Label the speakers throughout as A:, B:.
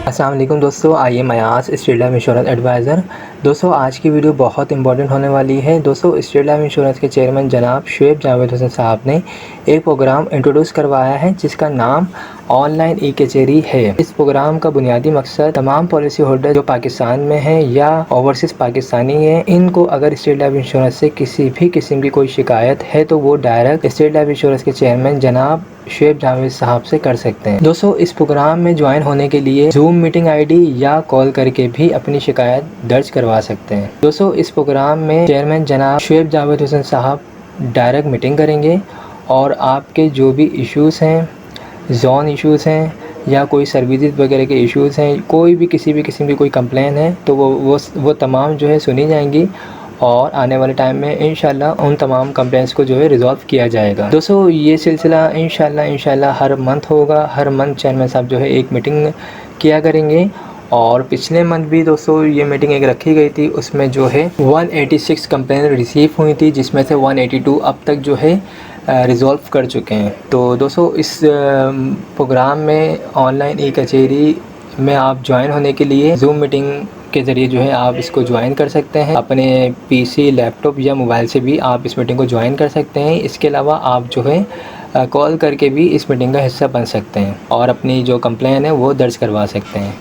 A: السلام علیکم دوستو، آئیے میاس اسٹیٹ لائف انشورنس ایڈوائزر۔ دوستو آج کی ویڈیو بہت امپورٹنٹ ہونے والی ہے۔ دوستو اسٹیٹ لائف انشورنس کے چیئرمین جناب شعیب جاوید حسین صاحب نے ایک پروگرام انٹروڈیوس کروایا ہے جس کا نام آن لائن ای کچہری ہے۔ اس پروگرام کا بنیادی مقصد تمام پالیسی ہولڈر جو پاکستان میں ہیں یا اوورسیز پاکستانی ہیں، ان کو اگر اسٹیٹ لائف انشورنس سے کسی بھی قسم کی کوئی شکایت ہے تو وہ ڈائریکٹ اسٹیٹ لائف انشورنس کے چیئرمین جناب شعیب جاوید صاحب سے کر سکتے ہیں۔ دوستو اس پروگرام میں جوائن ہونے کے لیے زوم میٹنگ آئی ڈی یا کال کر کے بھی اپنی شکایت درج کروا سکتے ہیں۔ دوستو اس پروگرام میں چیئرمین جناب شعیب جاوید حسین صاحب ڈائریکٹ میٹنگ کریں گے اور آپ کے جو بھی ایشوز ہیں، زون ایشوز ہیں یا کوئی سروسز وغیرہ کے ایشوز ہیں، کوئی بھی کسی بھی قسم کی کوئی کمپلین ہے تو وہ تمام جو ہے سنی جائیں گی اور آنے والے ٹائم میں انشاءاللہ ان تمام کمپلینس کو جو ہے ریزولو کیا جائے گا۔ دوستو یہ سلسلہ انشاءاللہ ہر منتھ ہوگا۔ ہر منتھ چیئرمین صاحب جو ہے ایک میٹنگ کیا کریں گے، اور پچھلے منتھ بھی دوستو یہ میٹنگ ایک رکھی گئی تھی، اس میں جو ہے 186 کمپلین ریسیو ہوئی تھی، جس میں سے 182 اب تک جو ہے ریزولو کر چکے ہیں۔ تو دوستو اس پروگرام میں آن لائن ای کچہری میں آپ جوائن ہونے کے لیے زوم میٹنگ کے ذریعے جو ہے آپ اس کو جوائن کر سکتے ہیں۔ اپنے پی سی، لیپ ٹاپ یا موبائل سے بھی آپ اس میٹنگ کو جوائن کر سکتے ہیں۔ اس کے علاوہ آپ جو ہے کال کر کے بھی اس میٹنگ کا حصہ بن سکتے ہیں اور اپنی جو کمپلین ہے وہ درج کروا سکتے ہیں۔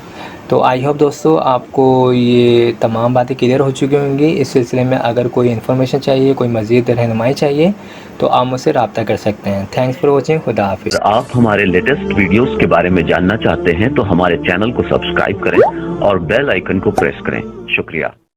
A: تو آئی ہوپ دوستو آپ کو یہ تمام باتیں کلیئر ہو چکی ہوں گی۔ اس سلسلے میں اگر کوئی انفارمیشن چاہیے، کوئی مزید رہنمائی چاہیے تو آپ مجھ سے رابطہ کر سکتے ہیں۔ Thanks for watching. خدا حافظ۔
B: اگر آپ ہمارے لیٹسٹ ویڈیوز کے بارے میں جاننا چاہتے ہیں تو ہمارے چینل کو سبسکرائب کریں اور بیل آئیکن کو پریس کریں۔ شکریہ۔